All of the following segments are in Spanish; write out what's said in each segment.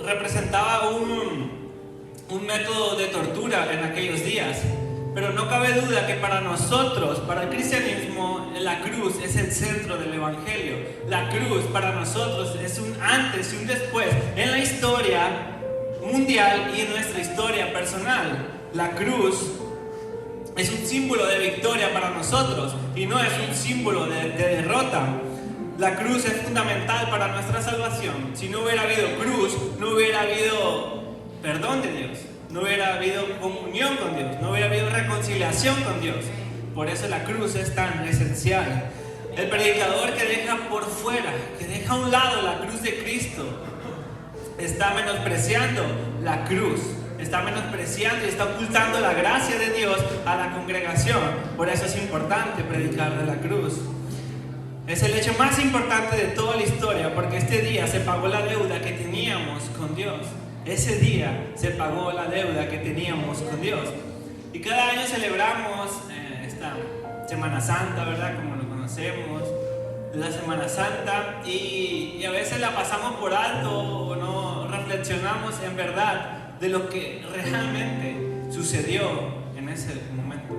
representaba un método de tortura en aquellos días. Pero no cabe duda que para nosotros, para el cristianismo, la cruz es el centro del evangelio. La cruz para nosotros es un antes y un después en la historia mundial y en nuestra historia personal. La cruz es un símbolo de victoria para nosotros y no es un símbolo de derrota. La cruz es fundamental para nuestra salvación. Si no hubiera habido cruz, no hubiera habido perdón de Dios. No hubiera habido comunión con Dios, no hubiera habido reconciliación con Dios. Por eso la cruz es tan esencial. El predicador que deja por fuera, que deja a un lado la cruz de Cristo, está menospreciando la cruz, está menospreciando y está ocultando la gracia de Dios a la congregación. Por eso es importante predicar de la cruz. Es el hecho más importante de toda la historia, porque este día se pagó la deuda que teníamos con Dios. Ese día se pagó la deuda que teníamos con Dios. Y cada año celebramos esta Semana Santa, ¿verdad? Como lo conocemos, la Semana Santa. Y a veces la pasamos por alto o no reflexionamos en verdad de lo que realmente sucedió en ese momento,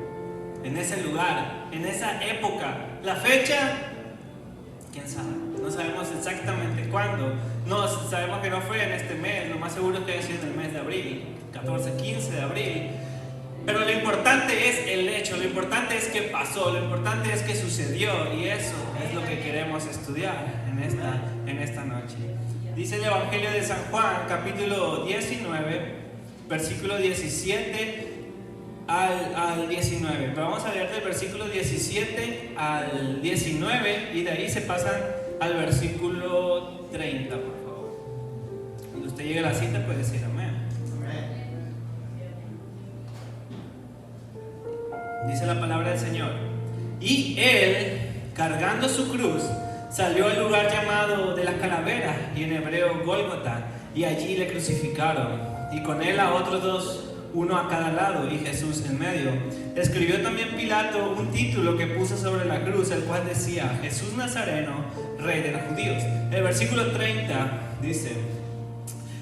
en ese lugar, en esa época. La fecha, quién sabe, no sabemos exactamente cuándo. No, sabemos que no fue en este mes, lo más seguro es que haya sido en el mes de abril, 14, 15 de abril. Pero lo importante es el hecho, lo importante es que pasó, lo importante es que sucedió, y eso es lo que queremos estudiar en esta noche. Dice el Evangelio de San Juan, capítulo 19, versículo 17 al 19. Pero vamos a leer del versículo 17 al 19 y de ahí se pasan al versículo 30, por favor. Cuando usted llegue a la cita puede decir amén. Dice la palabra del Señor: y él, cargando su cruz, salió al lugar llamado de la calavera, y en hebreo Gólgota, y allí le crucificaron, y con él a otros dos, uno a cada lado y Jesús en medio. Escribió también Pilato un título que puso sobre la cruz, el cual decía: Jesús Nazareno, Rey de los Judíos. El versículo 30 dice: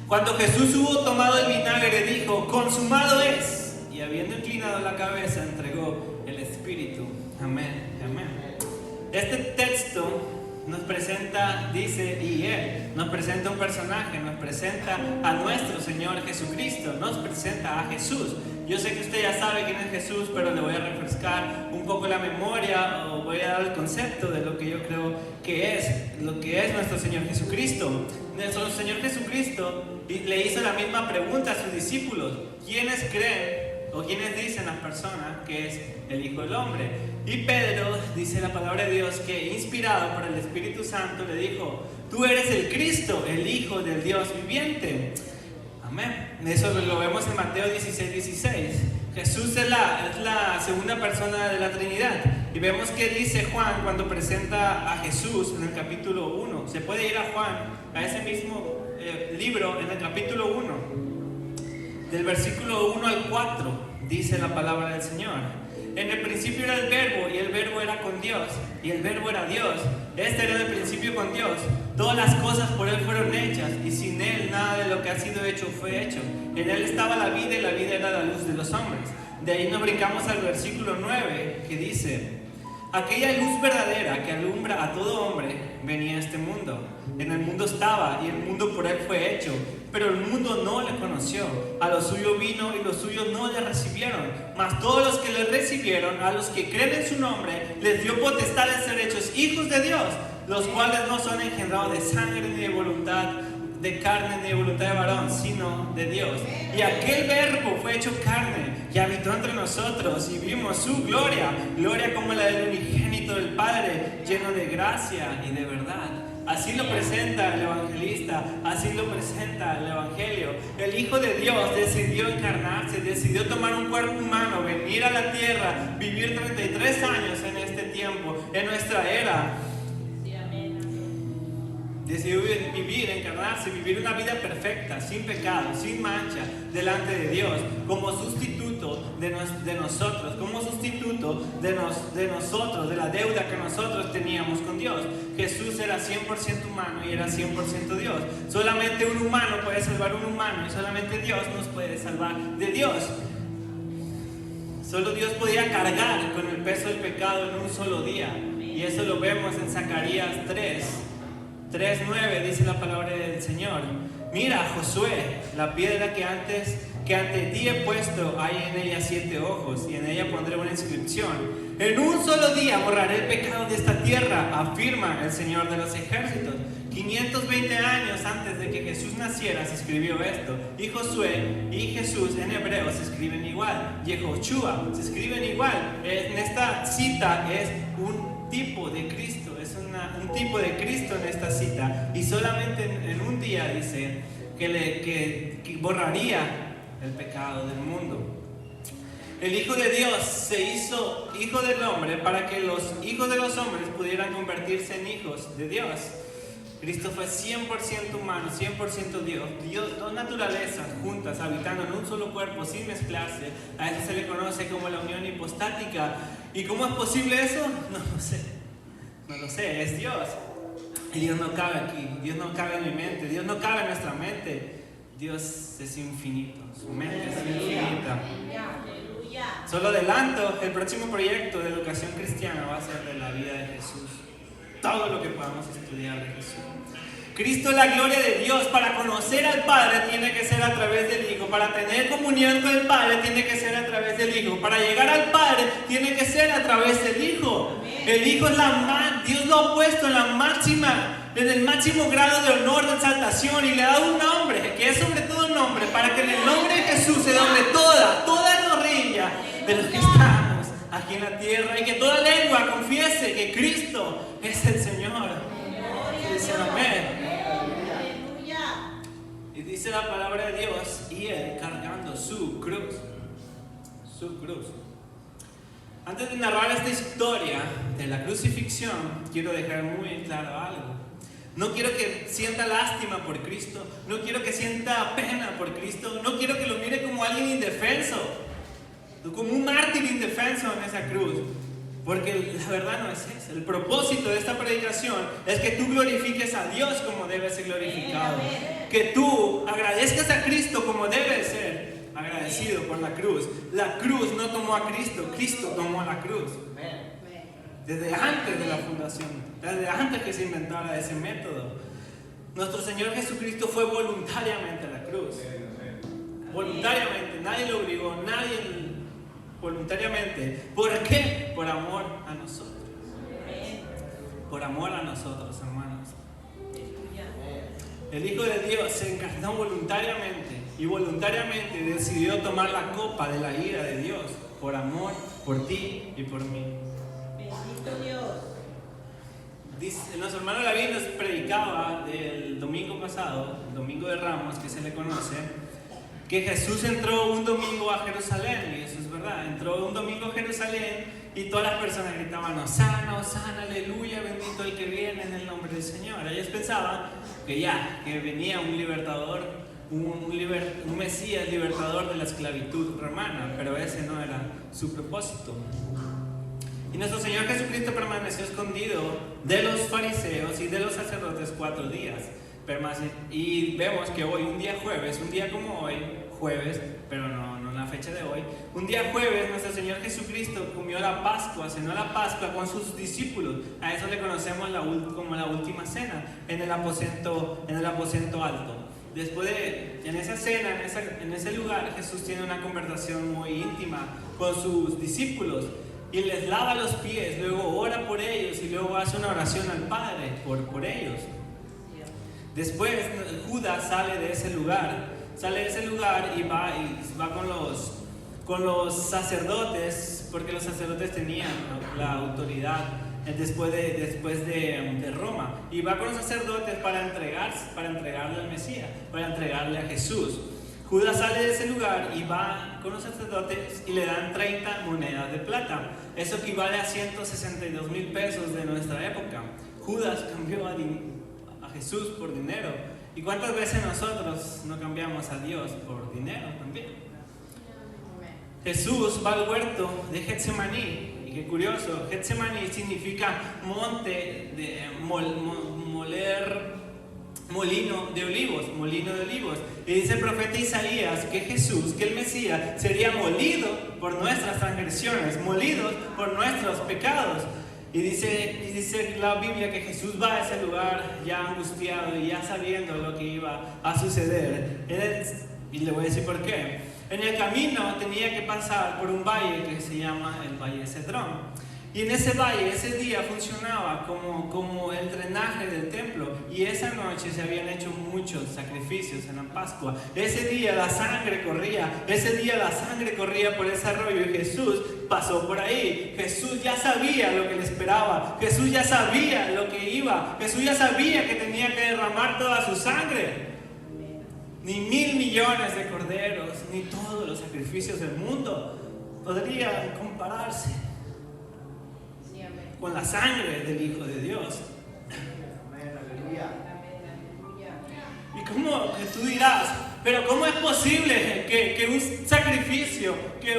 cuando Jesús hubo tomado el vinagre, dijo: consumado es. Y habiendo inclinado la cabeza, entregó el Espíritu. Amén, amén. Este texto nos presenta, dice, y él nos presenta un personaje, nos presenta a nuestro Señor Jesucristo, nos presenta a Jesús. Yo sé que usted ya sabe quién es Jesús, pero le voy a refrescar un poco la memoria, o voy a dar el concepto de lo que yo creo que es, lo que es nuestro Señor Jesucristo. Nuestro Señor Jesucristo le hizo la misma pregunta a sus discípulos: ¿quiénes creen o quiénes dicen las personas que es el Hijo del Hombre? Y Pedro, dice la palabra de Dios, que inspirado por el Espíritu Santo le dijo: tú eres el Cristo, el Hijo del Dios viviente. Amén. Eso lo vemos en Mateo 16:16. Jesús es la segunda persona de la Trinidad. Y vemos que dice Juan cuando presenta a Jesús en el capítulo 1. Se puede ir a Juan, a ese mismo libro, en el capítulo 1. Del versículo 1 al 4, dice la palabra del Señor: en el principio era el verbo, y el verbo era con Dios, y el verbo era Dios. Este era el principio con Dios. Todas las cosas por él fueron hechas, y sin él nada de lo que ha sido hecho fue hecho. En él estaba la vida, y la vida era la luz de los hombres. De ahí nos brincamos al versículo 9, que dice: aquella luz verdadera que alumbra a todo hombre venía a este mundo. En el mundo estaba, y el mundo por él fue hecho, pero el mundo no le conoció. A lo suyo vino, y los suyos no le recibieron. Mas todos los que le recibieron, a los que creen en su nombre, les dio potestad de ser hechos hijos de Dios, los cuales no son engendrados de sangre, ni de voluntad de carne, ni de voluntad de varón, sino de Dios. Y aquel verbo fue hecho carne, y habitó entre nosotros, y vimos su gloria, gloria como la del unigénito del Padre, lleno de gracia y de verdad. Así lo presenta el evangelista, así lo presenta el evangelio. El Hijo de Dios decidió encarnarse, decidió tomar un cuerpo humano, venir a la tierra, vivir 33 años en este tiempo, en nuestra era. decidió vivir, encarnarse, vivir una vida perfecta, sin pecado, sin mancha, delante de Dios, como sustituto de nosotros, como sustituto de nosotros, de la deuda que nosotros teníamos con Dios. Jesús era 100% humano y era 100% Dios. Solamente un humano puede salvar a un humano y solamente Dios nos puede salvar de Dios. Solo Dios podía cargar con el peso del pecado en un solo día. Y eso lo vemos en Zacarías 3:9, dice la palabra del Señor. Mira, Josué, la piedra que ante ti he puesto, hay en ella 7 ojos, y en ella pondré una inscripción. En un solo día borraré el pecado de esta tierra, afirma el Señor de los ejércitos. 520 años antes de que Jesús naciera se escribió esto. Y Josué y Jesús en hebreo se escriben igual. Yehoshua se escriben igual. En esta cita es un tipo de Cristo. Es un tipo de Cristo en esta cita. Y solamente en un día dice que borraría el pecado del mundo. El Hijo de Dios se hizo Hijo del hombre para que los hijos de los hombres pudieran convertirse en hijos de Dios. Cristo fue 100% humano, 100% Dios. Dos naturalezas juntas, habitando en un solo cuerpo, sin mezclarse. A eso se le conoce como la unión hipostática. ¿Y cómo es posible eso? No lo sé. No lo sé, es Dios. Y Dios no cabe aquí. Dios no cabe en mi mente. Dios no cabe en nuestra mente. Dios es infinito. Su mente es infinita. Solo adelanto, el próximo proyecto de educación cristiana va a ser de la vida de Jesús. Todo lo que podamos estudiar de Jesús. Cristo es la gloria de Dios. Para conocer al Padre tiene que ser a través del Hijo. Para tener comunión con el Padre tiene que ser a través del Hijo. Para llegar al Padre tiene que ser a través del Hijo. El Hijo es Dios lo ha puesto en el máximo grado de honor, de exaltación, y le ha dado un nombre, que es sobre todo un nombre, para que en el nombre de Jesús se doble toda rodilla de los que estamos aquí en la tierra, y que toda lengua confiese que Cristo es el Señor. Dicen amén. Y dice la palabra de Dios, y Él cargando su cruz. Su cruz. Antes de narrar esta historia de la crucifixión, quiero dejar muy claro algo. No quiero que sienta lástima por Cristo, no quiero que sienta pena por Cristo, no quiero que lo mire como alguien indefenso, como un mártir indefenso en esa cruz, porque la verdad no es eso. El propósito de esta predicación es que tú glorifiques a Dios como debe ser glorificado, que tú agradezcas a Cristo como debe ser agradecido por la cruz. La cruz no tomó a Cristo, Cristo tomó a la cruz. Desde antes de la fundación, desde antes que se inventara ese método, nuestro Señor Jesucristo fue voluntariamente a la cruz. Voluntariamente, nadie lo obligó, voluntariamente. ¿Por qué? Por amor a nosotros. Por amor a nosotros, hermanos. El Hijo de Dios se encarnó voluntariamente y voluntariamente decidió tomar la copa de la ira de Dios por amor, por ti y por mí. Dice, nuestro hermano David nos predicaba el domingo pasado, el domingo de Ramos, que se le conoce, que Jesús entró un domingo a Jerusalén, y eso es verdad. Entró un domingo a Jerusalén y todas las personas gritaban: Hosana, Hosana, aleluya, bendito el que viene en el nombre del Señor. Ellos pensaban que venía un libertador, un Mesías libertador de la esclavitud romana, pero ese no era su propósito. Y nuestro Señor Jesucristo permaneció escondido de los fariseos y de los sacerdotes 4 días. Y vemos que hoy, un día jueves, un día como hoy, jueves, pero no en la fecha de hoy, un día jueves nuestro Señor Jesucristo comió la Pascua, cenó la Pascua con sus discípulos. A eso le conocemos como la última cena, en el aposento alto. Después en esa cena, en ese lugar, Jesús tiene una conversación muy íntima con sus discípulos. Y les lava los pies, luego ora por ellos y luego hace una oración al Padre por ellos. Después Judas sale de ese lugar y va con los sacerdotes, porque los sacerdotes tenían la autoridad después de Roma. Y va con los sacerdotes para entregarle al Mesías, para entregarle a Jesús. Judas sale de ese lugar y va con los sacerdotes y le dan 30 monedas de plata. Eso equivale a 162,000 pesos de nuestra época. Judas cambió a Jesús por dinero. ¿Y cuántas veces nosotros no cambiamos a Dios por dinero también? Jesús va al huerto de Getsemaní. Y qué curioso, Getsemaní significa monte de molino de olivos. Y dice el profeta Isaías que Jesús, que el Mesías, sería molido por nuestras transgresiones, molido por nuestros pecados. Y dice la Biblia que Jesús va a ese lugar ya angustiado y ya sabiendo lo que iba a suceder. Y le voy a decir por qué. En el camino tenía que pasar por un valle que se llama el Valle Cedrón. Y en ese valle, ese día funcionaba como el drenaje del templo. Y esa noche se habían hecho muchos sacrificios en la Pascua. Ese día la sangre corría por ese arroyo y Jesús pasó por ahí. Jesús ya sabía lo que le esperaba. Jesús ya sabía lo que iba. Jesús ya sabía que tenía que derramar toda su sangre. Ni 1,000 millones de corderos, ni todos los sacrificios del mundo podrían compararse con la sangre del Hijo de Dios. Y como tú dirás, pero ¿cómo es posible que un sacrificio, que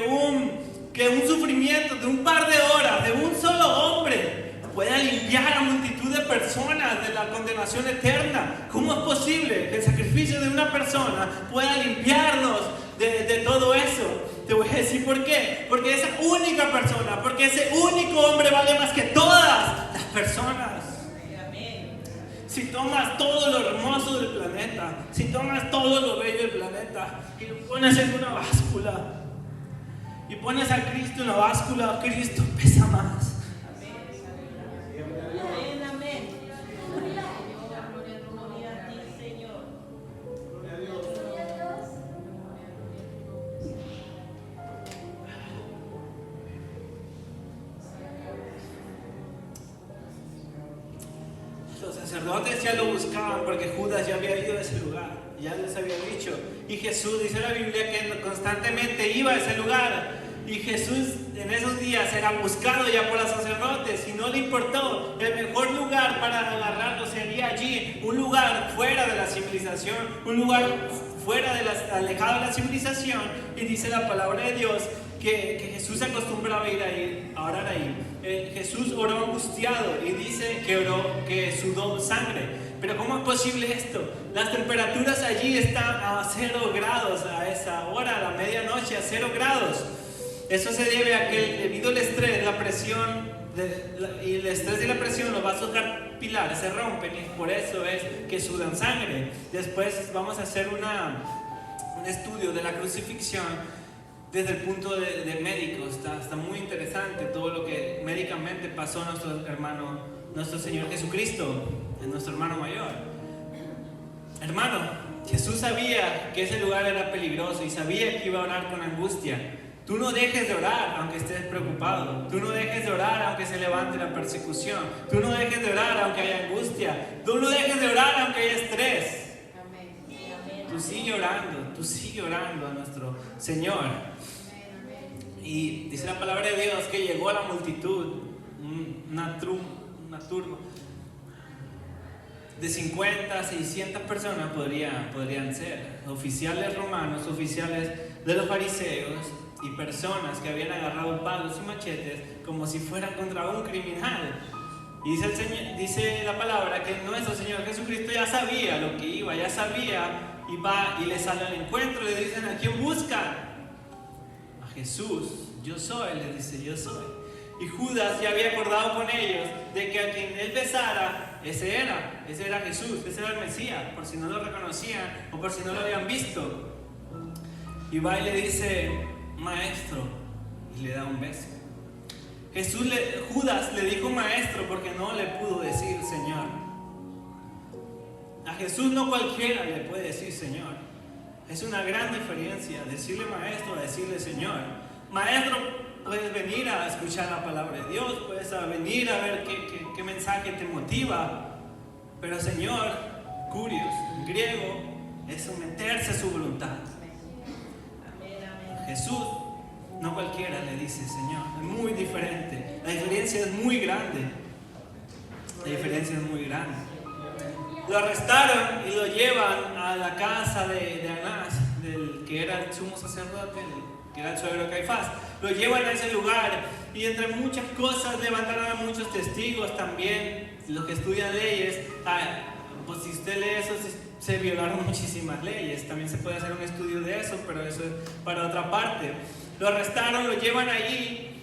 un sufrimiento de un par de horas, de un solo hombre, pueda limpiar a multitud de personas de la condenación eterna? ¿Cómo es posible que el sacrificio de una persona pueda limpiarnos de todo eso? Te voy a decir por qué. Porque esa única persona, porque ese único hombre vale más que todas las personas. Si tomas todo lo hermoso del planeta, si tomas todo lo bello del planeta y lo pones en una báscula y pones a Cristo en la báscula, Cristo pesa más. Los sacerdotes ya lo buscaban porque Judas ya había ido a ese lugar, ya les había dicho. Y Jesús, dice la Biblia, que constantemente iba a ese lugar. Y Jesús en esos días era buscado ya por los sacerdotes y no le importó. El mejor lugar para agarrarlo sería allí, un lugar fuera de la civilización, un lugar alejado de la civilización. Y dice la palabra de Dios que Jesús se acostumbraba a orar ahí. Jesús oró angustiado y dice que sudó sangre. Pero ¿cómo es posible esto? Las temperaturas allí están a 0 grados a esa hora, a la medianoche, a 0 grados. Eso se debe a que debido al estrés, la presión y el estrés y la presión, los vasos capilares se rompen y por eso es que sudan sangre. Después vamos a hacer un estudio de la crucifixión desde el punto de médicos. Está muy interesante todo lo que médicamente pasó a nuestro hermano, nuestro Señor Jesucristo, nuestro hermano mayor. Hermano, Jesús sabía que ese lugar era peligroso y sabía que iba a orar con angustia. Tú no dejes de orar aunque estés preocupado. Tú no dejes de orar aunque se levante la persecución. Tú no dejes de orar aunque haya angustia. Tú no dejes de orar aunque haya estrés. Tú sigue orando a nuestro Señor. Y dice la palabra de Dios que llegó a la multitud, una turba de 50 a 600 personas podrían ser. Oficiales romanos, oficiales de los fariseos y personas que habían agarrado palos y machetes como si fueran contra un criminal. Y dice la palabra que nuestro Señor Jesucristo ya sabía lo que iba, ya sabía, y va y le sale al encuentro. Le dicen: ¿a quién buscan? A Jesús. Yo soy, le dice, yo soy. Y Judas ya había acordado con ellos de que a quien él besara, ese era Jesús, ese era el Mesías, por si no lo reconocían o por si no lo habían visto. Y va y le dice: maestro, y le da un beso. Judas le dijo maestro porque no le pudo decir Señor. A Jesús no cualquiera le puede decir Señor. Es una gran diferencia decirle maestro a decirle Señor. Maestro, puedes venir a escuchar la palabra de Dios, puedes venir a ver qué mensaje te motiva, pero Señor, kurios, en griego, es someterse a su voluntad. Jesús no cualquiera le dice Señor, es muy diferente, la diferencia es muy grande. Lo arrestaron y lo llevan a la casa de Anás, que era el sumo sacerdote, que era el suegro de Caifás. Lo llevan a ese lugar y entre muchas cosas levantaron a muchos testigos también. Los que estudian leyes, pues si usted lee eso, se violaron muchísimas leyes. También se puede hacer un estudio de eso, pero eso es para otra parte. Lo arrestaron, lo llevan allí.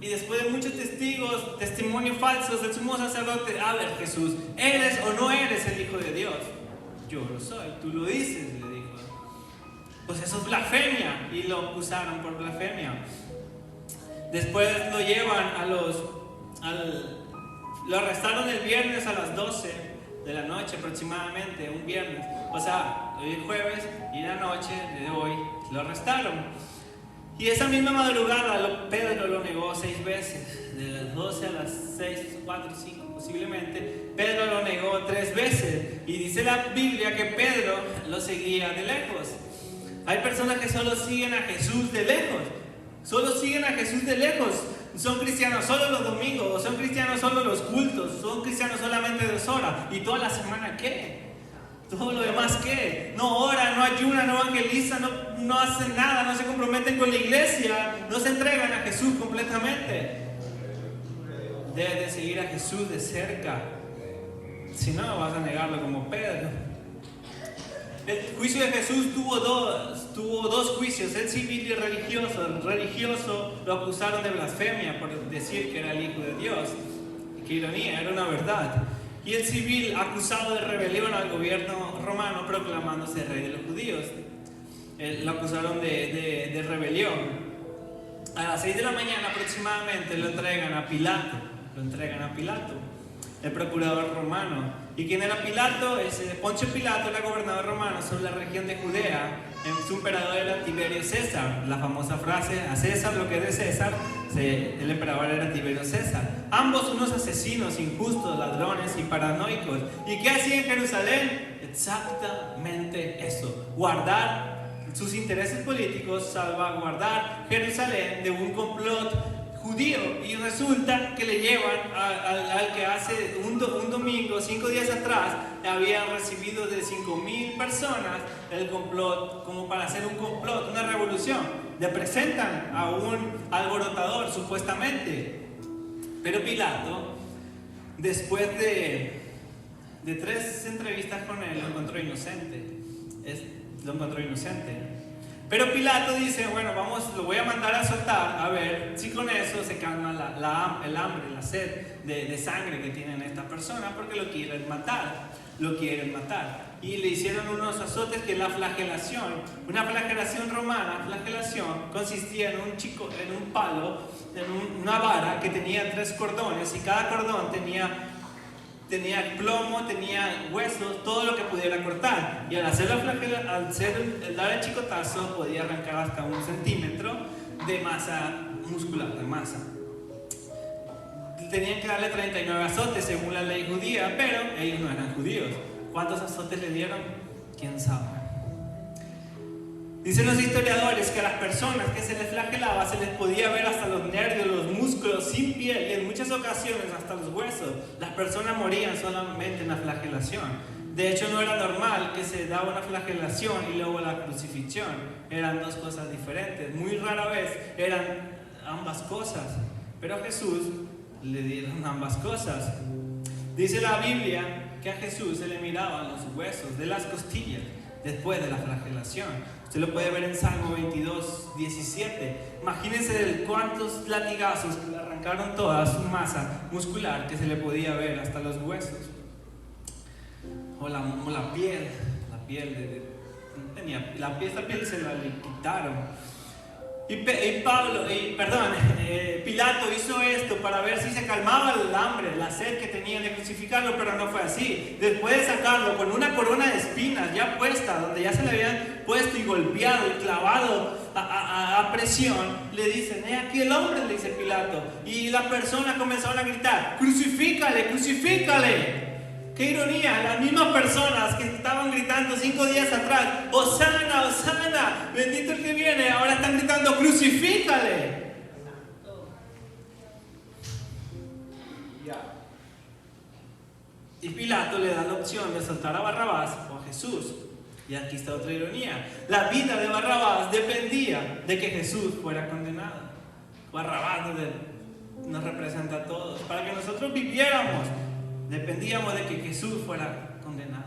Y después de muchos testigos, testimonios falsos, el sumo sacerdote, a ver, Jesús, ¿eres o no eres el Hijo de Dios? Yo lo soy, tú lo dices, le dijo. Pues eso es blasfemia, y lo acusaron por blasfemia. Después lo llevan lo arrestaron el viernes a las 12 de la noche aproximadamente, un viernes. O sea, hoy es jueves y la noche de hoy lo arrestaron. Y esa misma madrugada Pedro lo negó 6 veces, de las 12 a las 6, 4, 5 posiblemente. Pedro lo negó 3 veces y dice la Biblia que Pedro lo seguía de lejos. Hay personas que solo siguen a Jesús de lejos, solo siguen a Jesús de lejos. Son cristianos solo los domingos, o son cristianos solo los cultos, son cristianos solamente 2 horas. ¿Y toda la semana qué? Todo lo demás, ¿qué? No oran, no ayunan, no evangelizan, no hacen nada, no se comprometen con la iglesia, no se entregan a Jesús completamente. Debes de seguir a Jesús de cerca, si no vas a negarlo como Pedro. El juicio de Jesús tuvo dos juicios, el civil y el religioso. El religioso lo acusaron de blasfemia por decir que era el Hijo de Dios. Qué ironía, era una verdad. Y el civil acusado de rebelión al gobierno romano proclamándose rey de los judíos. Lo acusaron de rebelión. A las 6 de la mañana aproximadamente lo entregan a Pilato. El procurador romano. ¿Y quién era Pilato? Poncio Pilato era gobernador romano sobre la región de Judea. Su emperador era Tiberio César. La famosa frase, a César lo que es de César. El emperador era Tiberio César. Ambos unos asesinos, injustos, ladrones y paranoicos. ¿Y qué hacían en Jerusalén? Exactamente eso. Guardar sus intereses políticos, salvaguardar Jerusalén de un complot judío. Y resulta que le llevan al que hace un domingo, 5 días atrás, habían recibido de 5,000 personas el complot, como para hacer un complot, una revolución. Le presentan a un alborotador, supuestamente. Pero Pilato, después de 3 entrevistas con él, lo encontró inocente. Pero Pilato dice, bueno, lo voy a mandar a soltar, a ver si con eso se calma el hambre, la sed de sangre que tienen estas personas, porque lo quieren matar. Y le hicieron unos azotes que es la flagelación. Una flagelación romana, consistía en un palo, en una vara que tenía 3 cordones, y cada cordón tenía plomo, tenía huesos, todo lo que pudiera cortar. Y al dar el chicotazo, podía arrancar hasta 1 centímetro de masa muscular, de masa. Tenían que darle 39 azotes según la ley judía, pero ellos no eran judíos. ¿Cuántos azotes le dieron? ¿Quién sabe? Dicen los historiadores que a las personas que se les flagelaba se les podía ver hasta los nervios, los músculos sin piel y en muchas ocasiones hasta los huesos. Las personas morían solamente en la flagelación. De hecho, no era normal que se daba una flagelación y luego la crucifixión. Eran 2 cosas diferentes. Muy rara vez eran ambas cosas. Pero a Jesús le dieron ambas cosas. Dice la Biblia que a Jesús se le miraban los huesos de las costillas después de la flagelación. Usted lo puede ver en Salmo 22, 17. Imagínense cuántos latigazos que le arrancaron toda su masa muscular que se le podía ver hasta los huesos. O la piel. La piel se la le quitaron. Pilato hizo esto para ver si se calmaba el hambre, la sed que tenían de crucificarlo, pero no fue así. Después de sacarlo con una corona de espinas ya puesta, donde ya se le habían puesto y golpeado y clavado a presión, le dicen, aquí el hombre, le dice Pilato. Y las personas comenzaron a gritar, ¡crucifícale, crucifícale! ¡Qué ironía! Las mismas personas que estaban gritando 5 días atrás, ¡Hosana, Hosana! ¡Bendito el que viene! Ahora están gritando, ¡crucifícale! Y Pilato le da la opción de soltar a Barrabás o a Jesús. Y aquí está otra ironía. La vida de Barrabás dependía de que Jesús fuera condenado. Barrabás nos representa a todos. Para que nosotros viviéramos, dependíamos de que Jesús fuera condenado.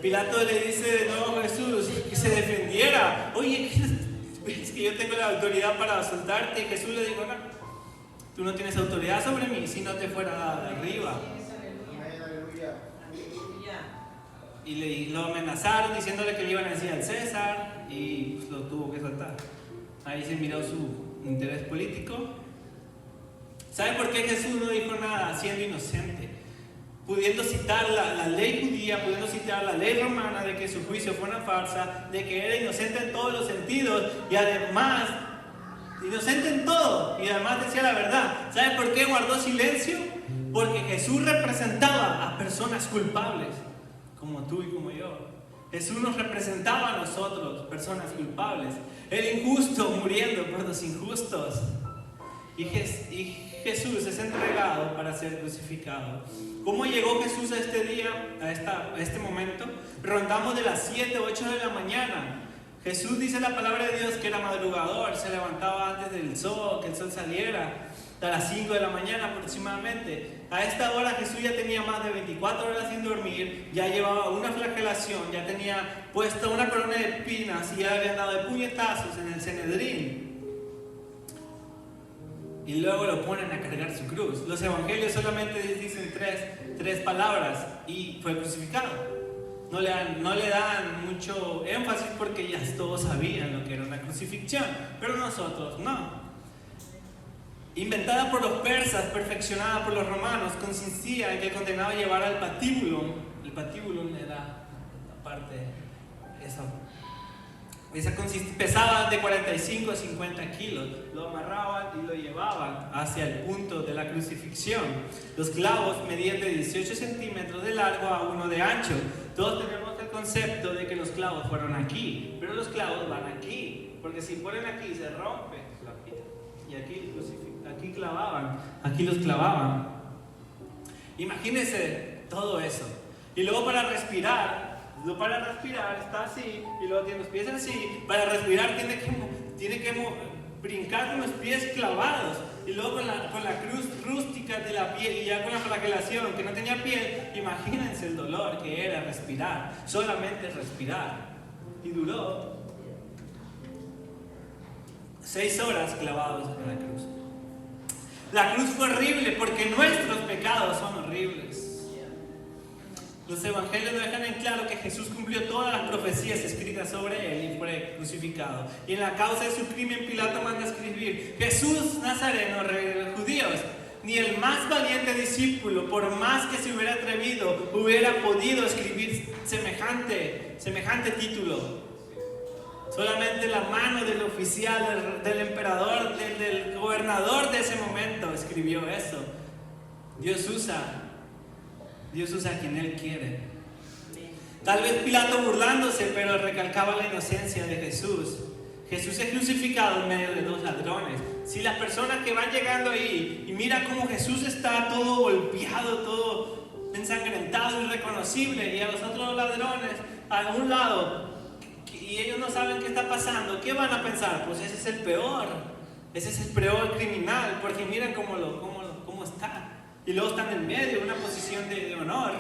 Pilato le dice de nuevo a Jesús que se defendiera. Oye, es que yo tengo la autoridad para soltarte. Y Jesús le dijo, no, tú no tienes autoridad sobre mí si no te fuera dada de arriba. Y lo amenazaron diciéndole que le iban a decir al César y pues, lo tuvo que soltar. Ahí se miró su interés político. ¿Sabe por qué Jesús no dijo nada siendo inocente? Pudiendo citar la ley judía, pudiendo citar la ley romana de que su juicio fue una farsa, de que era inocente en todos los sentidos y además, inocente en todo y además decía la verdad. ¿Sabe por qué guardó silencio? Porque Jesús representaba a personas culpables, como tú y como yo. Jesús nos representaba a nosotros, personas culpables. El injusto muriendo por los injustos. Y Jesús es entregado para ser crucificado. ¿Cómo llegó Jesús a este día, a este momento? Rondamos de las 7 o 8 de la mañana. Jesús dice la palabra de Dios que era madrugador, se levantaba antes del sol, que el sol saliera, a las 5 de la mañana aproximadamente. A esta hora Jesús ya tenía más de 24 horas sin dormir, ya llevaba una flagelación, ya tenía puesta una corona de espinas y ya había dado de puñetazos en el Sanedrín. Y luego lo ponen a cargar su cruz. Los evangelios solamente dicen tres palabras y fue crucificado. No le dan mucho énfasis porque ya todos sabían lo que era una crucifixión, pero nosotros no. Inventada por los persas, perfeccionada por los romanos, consistía en que el condenado llevara el patíbulum. El patíbulum era la parte, esa pesaba de 45 a 50 kilos. Lo amarraban y lo llevaban hacia el punto de la crucifixión. Los clavos medían de 18 centímetros de largo a 1 de ancho. Todos tenemos el concepto de que los clavos fueron aquí, pero los clavos van aquí, porque si ponen aquí se rompe y aquí clavaban, aquí los clavaban. Imagínense todo eso. Y luego para respirar está así y luego tiene los pies así. Para respirar tiene que brincar con los pies clavados y luego con la cruz rústica de la piel y ya con la flagelación que no tenía piel. Imagínense el dolor que era respirar, solamente respirar. Y duró 6 horas clavados en la cruz. La cruz fue horrible porque nuestros pecados son horribles. Los evangelios nos dejan en claro que Jesús cumplió todas las profecías escritas sobre él y fue crucificado. Y en la causa de su crimen Pilato manda escribir: Jesús Nazareno, rey de los judíos. Ni el más valiente discípulo, por más que se hubiera atrevido, hubiera podido escribir semejante título. Solamente la mano del oficial, del emperador, del gobernador de ese momento escribió eso. Dios usa a quien Él quiere. Tal vez Pilato burlándose, pero recalcaba la inocencia de Jesús. Jesús es crucificado en medio de 2 ladrones. Si las personas que van llegando ahí y miran cómo Jesús está todo golpeado, todo ensangrentado, irreconocible, y a los otros ladrones a un lado, y ellos no saben qué está pasando, ¿qué van a pensar? Pues ese es el peor criminal, porque miren cómo está. Y luego están en medio, en una posición de honor.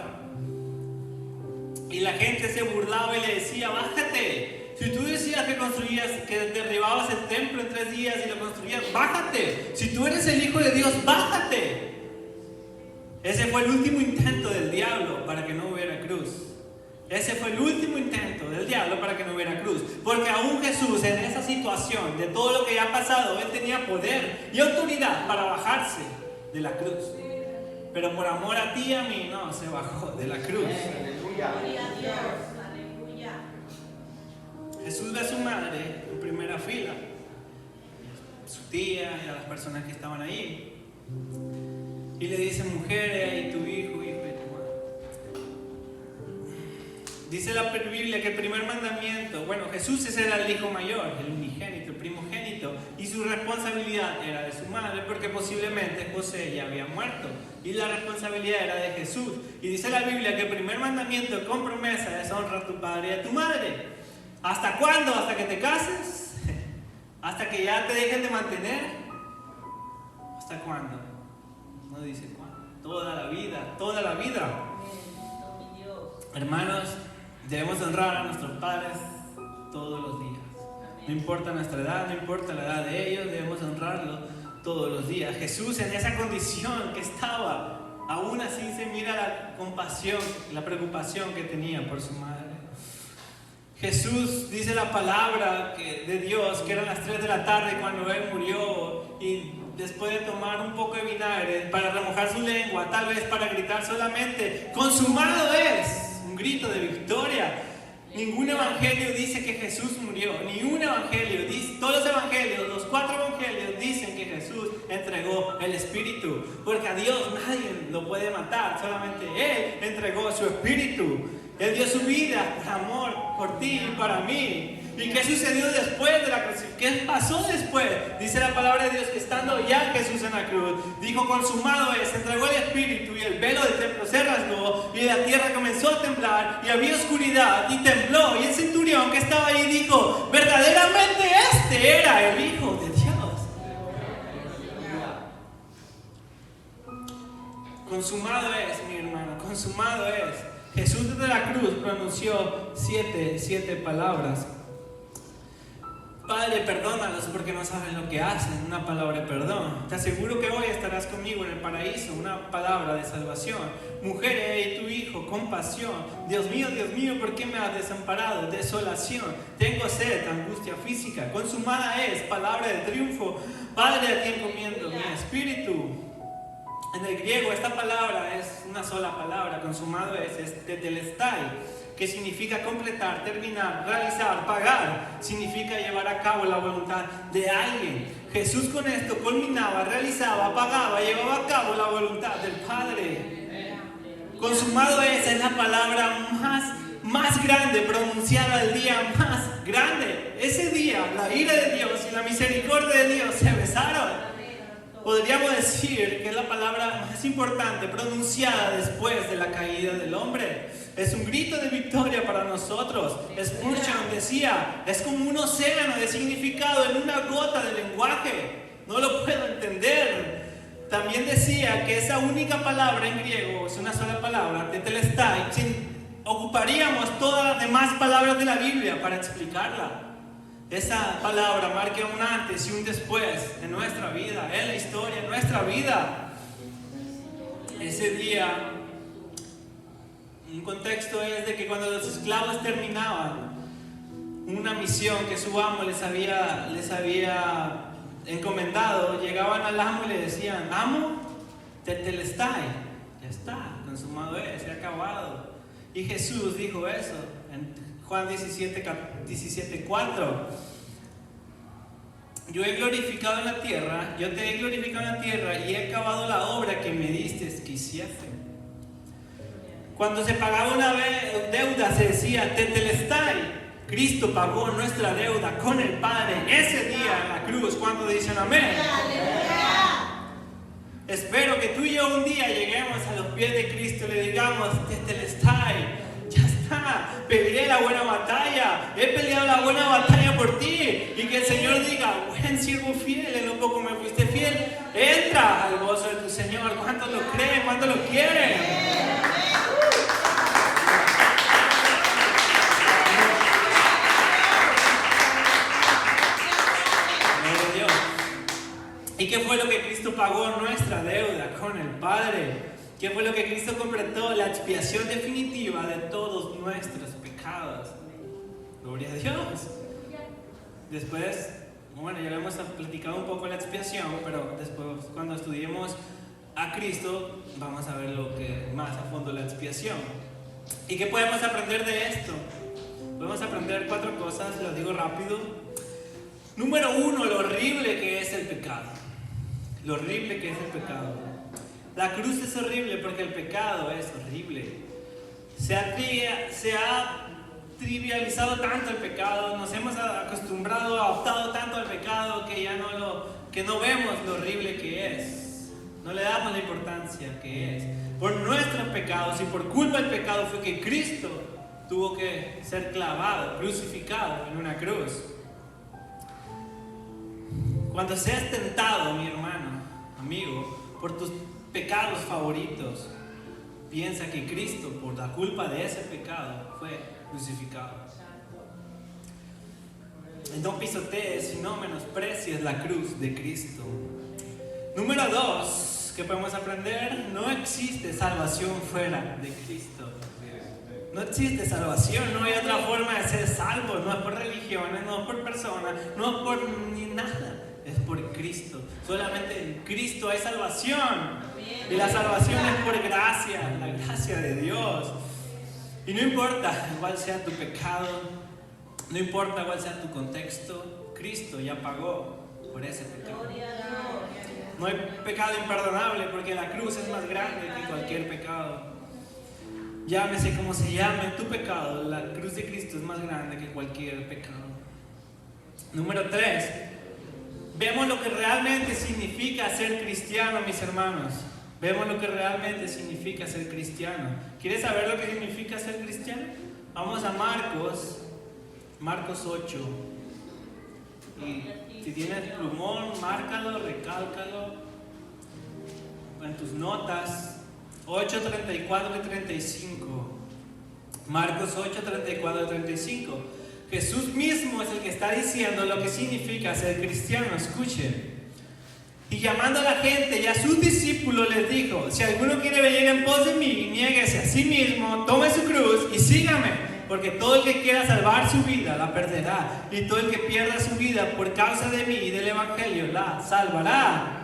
Y la gente se burlaba y le decía: bájate. Si tú decías que derribabas el templo en 3 días y lo construías, bájate. Si tú eres el Hijo de Dios, bájate. Ese fue el último intento del diablo para que no hubiera cruz. Ese fue el último intento del diablo para que no hubiera cruz. Porque aún Jesús, en esa situación de todo lo que ya ha pasado, Él tenía poder y autoridad para bajarse de la cruz. Pero por amor a ti y a mí, no, se bajó de la cruz. Aleluya. Gloria a Dios. Aleluya. Jesús ve a su madre en primera fila, su tía y a las personas que estaban ahí. Y le dice: mujer, ahí tu hijo y tu madre. Dice la Biblia que el primer mandamiento, Jesús ese era el hijo mayor, el unigénito, el primogénito. Y su responsabilidad era de su madre, porque posiblemente José ya había muerto y la responsabilidad era de Jesús. Y dice la Biblia que el primer mandamiento con promesa es honra a tu padre y a tu madre. ¿Hasta cuándo? ¿Hasta que te cases? ¿Hasta que ya te dejen de mantener? ¿Hasta cuándo? No dice cuándo. Toda la vida, toda la vida. Hermanos, debemos honrar a nuestros padres todos los días. No importa nuestra edad, no importa la edad de ellos, debemos honrarlos todos los días. Jesús, en esa condición que estaba, aún así se mira la compasión, la preocupación que tenía por su madre. Jesús, dice la palabra de Dios, que eran las 3 de la tarde cuando Él murió, y después de tomar un poco de vinagre para remojar su lengua, tal vez para gritar solamente, consumado es, un grito de victoria. Ningún evangelio dice que Jesús murió, ni un evangelio, todos los evangelios, los 4 evangelios dicen que Jesús entregó el Espíritu, porque a Dios nadie lo puede matar, solamente Él entregó su Espíritu. Él dio su vida por amor, por ti y para mí. ¿Y qué sucedió después de la cruz? ¿Qué pasó después? Dice la palabra de Dios que estando ya Jesús en la cruz, dijo, consumado es, entregó el Espíritu, y el velo del templo se rasgó y la tierra comenzó a temblar y había oscuridad y tembló, y el centurión que estaba ahí dijo, verdaderamente este era el Hijo de Dios. Consumado es, mi hermano, consumado es. Jesús desde la cruz pronunció siete palabras. Padre, perdónalos porque no saben lo que hacen. Una palabra de perdón. Te aseguro que hoy estarás conmigo en el paraíso. Una palabra de salvación. Mujer, he tu hijo, compasión. Dios mío, ¿por qué me has desamparado? Desolación. Tengo sed, angustia física. Consumada es, palabra de triunfo. Padre, a ti encomiendo mi espíritu. En el griego esta palabra es una sola palabra, consumado es tetelestai, que significa completar, terminar, realizar, pagar, significa llevar a cabo la voluntad de alguien. Jesús con esto culminaba, realizaba, pagaba, llevaba a cabo la voluntad del Padre. Consumado es la palabra más grande pronunciada el día más grande. Ese día la ira de Dios y la misericordia de Dios se besaron. Podríamos decir que es la palabra más importante pronunciada después de la caída del hombre. Es un grito de victoria para nosotros. Spurgeon decía, es como un océano de significado en una gota de lenguaje. No lo puedo entender. También decía que esa única palabra en griego, es una sola palabra, tetelestai, ocuparíamos todas las demás palabras de la Biblia para explicarla. Esa palabra marca un antes y un después en nuestra vida, en la historia, en nuestra vida. Ese día, un contexto es de que cuando los esclavos terminaban una misión que su amo les había encomendado, llegaban al amo y le decían, amo, tetelestai, ya está, consumado es, se ha acabado. Y Jesús dijo eso en Juan 17:4. Yo te he glorificado en la tierra y he acabado la obra que me diste que hiciese. Cuando se pagaba una deuda se decía tetelestai. Cristo pagó nuestra deuda con el Padre ese día en la cruz. ¿Cuántos dicen amén? Espero que tú y yo un día lleguemos a los pies de Cristo y le digamos tetelestai. Ya está, peleé la buena batalla, he peleado la buena batalla por ti, y que el Señor diga, buen siervo fiel, en lo poco me fuiste fiel, entra al gozo de tu Señor. ¿Cuántos lo creen? ¿Cuántos lo quieren? Gloria a Dios. ¿Y qué fue lo que Cristo pagó nuestra deuda con el Padre? ¿Qué fue lo que Cristo completó? La expiación definitiva de todos nuestros pecados. Gloria a Dios. Después, bueno, ya lo hemos platicado un poco la expiación, pero después cuando estudiemos a Cristo vamos a ver lo que más a fondo la expiación. ¿Y qué podemos aprender de esto? Podemos aprender 4 cosas, lo digo rápido. Número 1, lo horrible que es el pecado. Lo horrible que es el pecado. La cruz es horrible porque el pecado es horrible. Se ha trivializado tanto el pecado, nos hemos acostumbrado, adoptado tanto al pecado que ya que no vemos lo horrible que es. No le damos la importancia que es. Por nuestros pecados y por culpa del pecado fue que Cristo tuvo que ser clavado, crucificado en una cruz. Cuando seas tentado, mi hermano, amigo, por tus pecados favoritos, piensa que Cristo, por la culpa de ese pecado, fue crucificado. No pisotees y no menosprecies la cruz de Cristo. Número 2, que podemos aprender: no existe salvación fuera de Cristo. No existe salvación, no hay otra forma de ser salvo. No es por religiones, no es por personas, no es por ni nada. Es por Cristo. Solamente en Cristo hay salvación. Y la salvación es por gracia, la gracia de Dios. Y no importa cuál sea tu pecado, no importa cuál sea tu contexto, Cristo ya pagó por ese pecado. No hay pecado imperdonable porque la cruz es más grande que cualquier pecado. Llámese como se llame tu pecado, la cruz de Cristo es más grande que cualquier pecado. Número 3. Vemos lo que realmente significa ser cristiano, mis hermanos. Vemos lo que realmente significa ser cristiano. ¿Quieres saber lo que significa ser cristiano? Vamos a Marcos 8. Y si tienes plumón, márcalo, recálcalo en tus notas. 8, 34 y 35. Marcos 8, 34 y 35. Jesús mismo es el que está diciendo lo que significa ser cristiano. Escuchen. Y llamando a la gente y a sus discípulos les dijo: si alguno quiere venir en pos de mí, niéguese a sí mismo, tome su cruz y sígame. Porque todo el que quiera salvar su vida la perderá, y todo el que pierda su vida por causa de mí y del evangelio la salvará.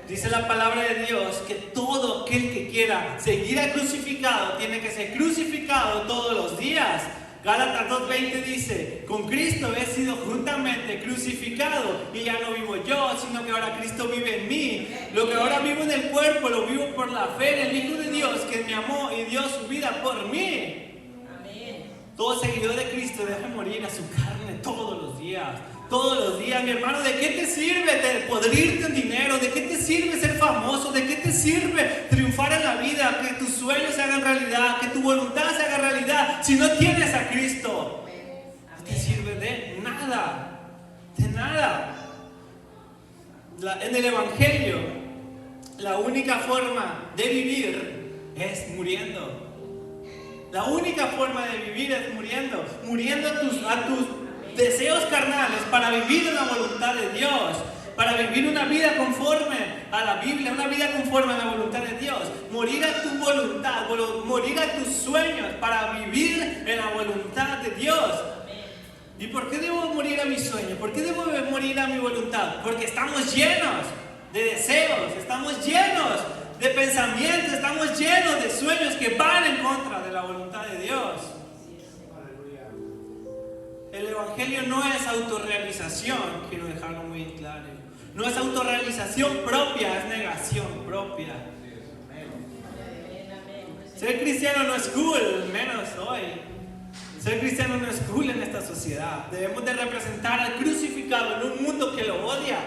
Dice la palabra de Dios que todo aquel que quiera seguir al crucificado tiene que ser crucificado todos los días. Gálatas 2:20 dice: con Cristo he sido juntamente crucificado, y ya no vivo yo, sino que ahora Cristo vive en mí. Lo que ahora vivo en el cuerpo lo vivo por la fe en el Hijo de Dios, que me amó y dio su vida por mí. Amén. Todo seguidor de Cristo debe morir a su carne todos los días. Todos los días, mi hermano. ¿De qué te sirve podrirte en dinero? ¿De qué te sirve ser famoso? ¿De qué te sirve triunfar en la vida? Que tus sueños se hagan realidad, que tu voluntad se haga realidad, si no tienes a Cristo. No te sirve de nada. De nada. En el evangelio, la única forma de vivir es muriendo. La única forma de vivir es muriendo. Muriendo a tus deseos carnales para vivir en la voluntad de Dios, para vivir una vida conforme a la Biblia, una vida conforme a la voluntad de Dios. Morir a tu voluntad, morir a tus sueños para vivir en la voluntad de Dios. ¿Y por qué debo morir a mis sueños? ¿Por qué debo morir a mi voluntad? Porque estamos llenos de deseos, estamos llenos de pensamientos, estamos llenos de sueños que van en contra de la voluntad de Dios. El evangelio no es autorrealización, quiero dejarlo muy claro. No es autorrealización propia, es negación propia. Ser cristiano no es cool, menos hoy. Ser cristiano no es cool en esta sociedad. Debemos de representar al crucificado en un mundo que lo odia.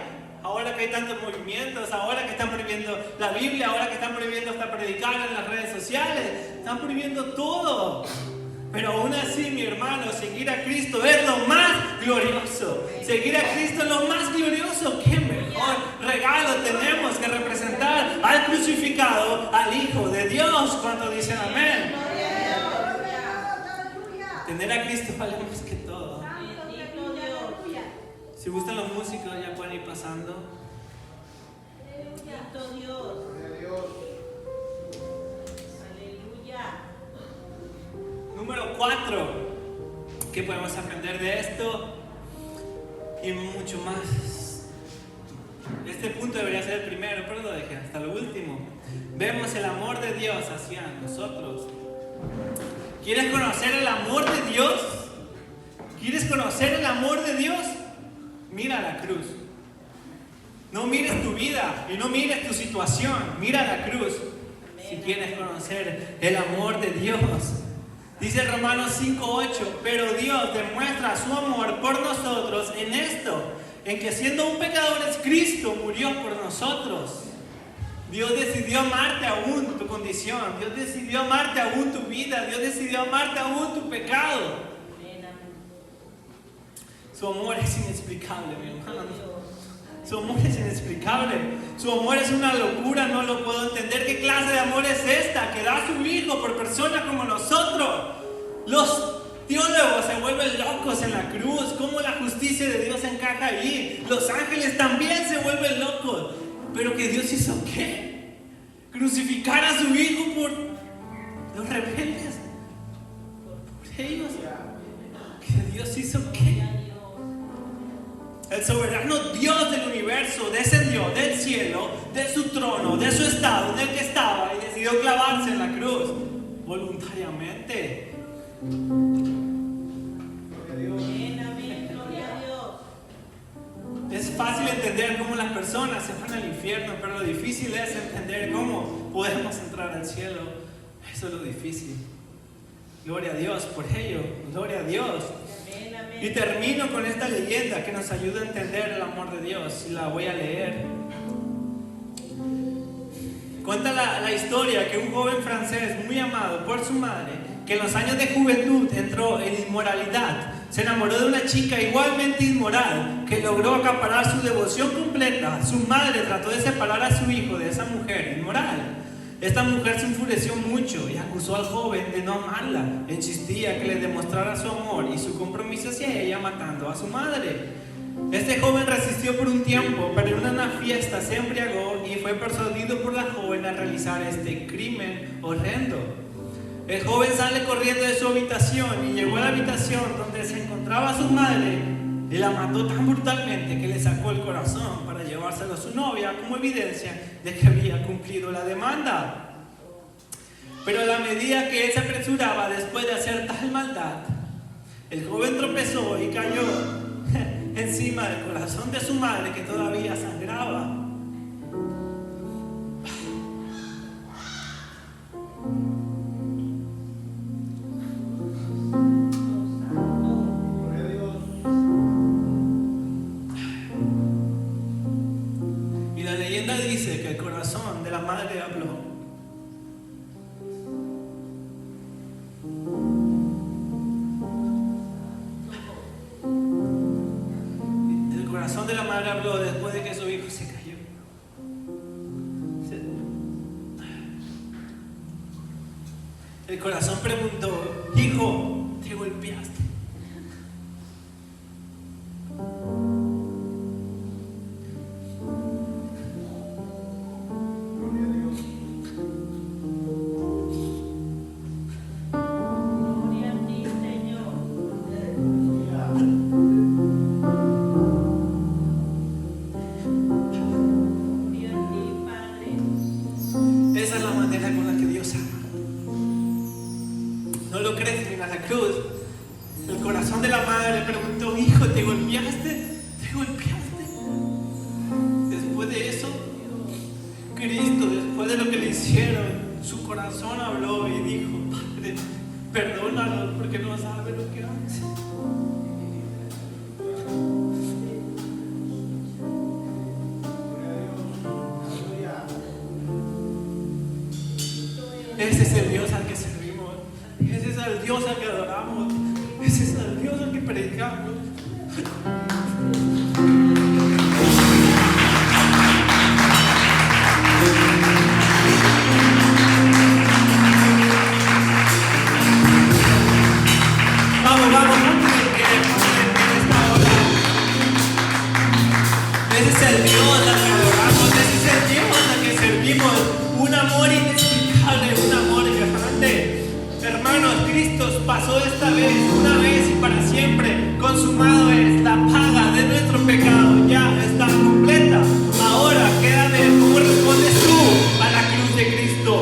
Ahora que hay tantos movimientos, ahora que están prohibiendo la Biblia, ahora que están prohibiendo hasta predicar en las redes sociales, están prohibiendo todo. Pero aún así, mi hermano, seguir a Cristo es lo más glorioso. Seguir a Cristo es lo más glorioso. ¿Qué mejor regalo tenemos que representar al crucificado, al Hijo de Dios? ¿Cuántos dicen amén? Tener a Cristo vale más que todo. Si gustan los músicos, ya pueden ir pasando. Número 4, ¿qué podemos aprender de esto? Y mucho más. Este punto debería ser el primero, pero lo dejé hasta lo último. Vemos el amor de Dios hacia nosotros. ¿Quieres conocer el amor de Dios? ¿Quieres conocer el amor de Dios? Mira la cruz. No mires tu vida y no mires tu situación. Mira la cruz. Si quieres conocer el amor de Dios. Dice Romanos 5:8, pero Dios demuestra su amor por nosotros en esto, en que siendo aún pecadores, Cristo murió por nosotros. Dios decidió amarte aún tu condición, Dios decidió amarte aún tu vida, Dios decidió amarte aún tu pecado. Su amor es inexplicable, mi hermano. Su amor es inexplicable. Su amor es una locura, no lo puedo entender. ¿Qué clase de amor es esta? Que da a su hijo por personas como nosotros. Los teólogos se vuelven locos en la cruz. ¿Cómo la justicia de Dios encaja ahí? Los ángeles también se vuelven locos. ¿Pero que Dios hizo qué? Crucificar a su hijo por los rebeldes. Por ellos. ¿Que Dios hizo qué? El soberano Dios del universo descendió del cielo, de su trono, de su estado en el que estaba y decidió clavarse en la cruz voluntariamente. Es fácil entender cómo las personas se van al infierno, pero lo difícil es entender cómo podemos entrar al cielo. Eso es lo difícil. Gloria a Dios por ello. Gloria a Dios. Y termino con esta leyenda que nos ayuda a entender el amor de Dios. Y la voy a leer. Cuenta la historia que un joven francés muy amado por su madre, que en los años de juventud entró en inmoralidad, se enamoró de una chica igualmente inmoral que logró acaparar su devoción completa. Su madre trató de separar a su hijo de esa mujer inmoral. Esta mujer se enfureció mucho y acusó al joven de no amarla. Insistía que le demostrara su amor y su compromiso hacia ella matando a su madre. Este joven resistió por un tiempo, pero en una fiesta se embriagó y fue persuadido por la joven a realizar este crimen horrendo. El joven sale corriendo de su habitación y llegó a la habitación donde se encontraba su madre y la mató tan brutalmente que le sacó el corazón para llevárselo a su novia como evidencia de que había cumplido la demanda. Pero a la medida que él se apresuraba después de hacer tal maldad, el joven tropezó y cayó encima del corazón de su madre que todavía sangraba. Dice que el corazón de la madre habló. El corazón de la madre habló después de que su hijo se cayó. El corazón preguntó: hijo, ¿te golpeaste? Esa es la manera con la que Dios ama. ¿No lo crees? Mira la cruz. El corazón de la madre le preguntó: hijo, ¿te golpeaste? ¿Te golpeaste? Después de eso, Cristo, después de lo que le hicieron, su corazón habló y dijo: Padre, perdónalos porque no saben lo que hacen. Ese es el Dios al que servimos. Ese es el Dios al que adoramos. Ese es el Dios al que predicamos. Vamos, ese es el Dios al que adoramos. Ese es el Dios al que servimos. Un amor inexplicable, un amor grande. Hermanos, Cristo pasó esta vez, una vez y para siempre. Consumado es, la paga de nuestro pecado ya está completa. Ahora queda ver cómo respondes tú a la cruz de Cristo.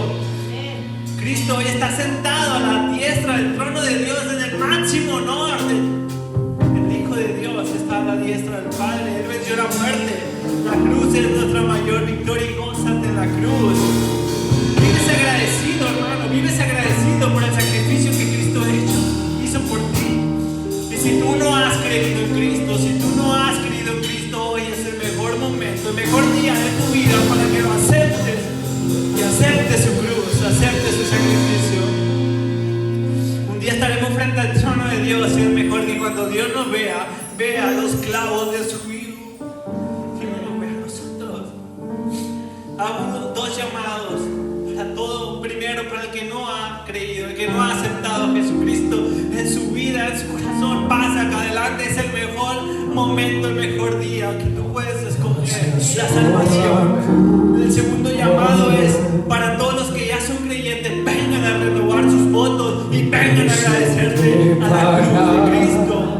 Cristo hoy está sentado a la diestra del trono de Dios en el máximo honor. El Hijo de Dios está a la diestra del Padre. Él venció la muerte. La cruz es nuestra mayor victoria y gózate en la cruz. Vives agradecido, hermano. Vives agradecido por el sacrificio que Cristo Si tú no has creído en Cristo, si tú no has creído en Cristo, hoy es el mejor momento, el mejor día de tu vida para que lo aceptes y aceptes su cruz, aceptes su sacrificio. Un día estaremos frente al trono de Dios y es mejor que cuando Dios nos vea, vea los clavos de su Hijo y no nos vea a nosotros. Hago dos llamados para todo. Primero, para el que no ha creído, el que no ha aceptado a Jesucristo en su vida, en su corazón, pasa acá adelante. Es el mejor momento, el mejor día que tú puedes escoger la salvación. El segundo llamado es para todos los que ya son creyentes: vengan a renovar sus votos y vengan a agradecerte a la cruz de Cristo.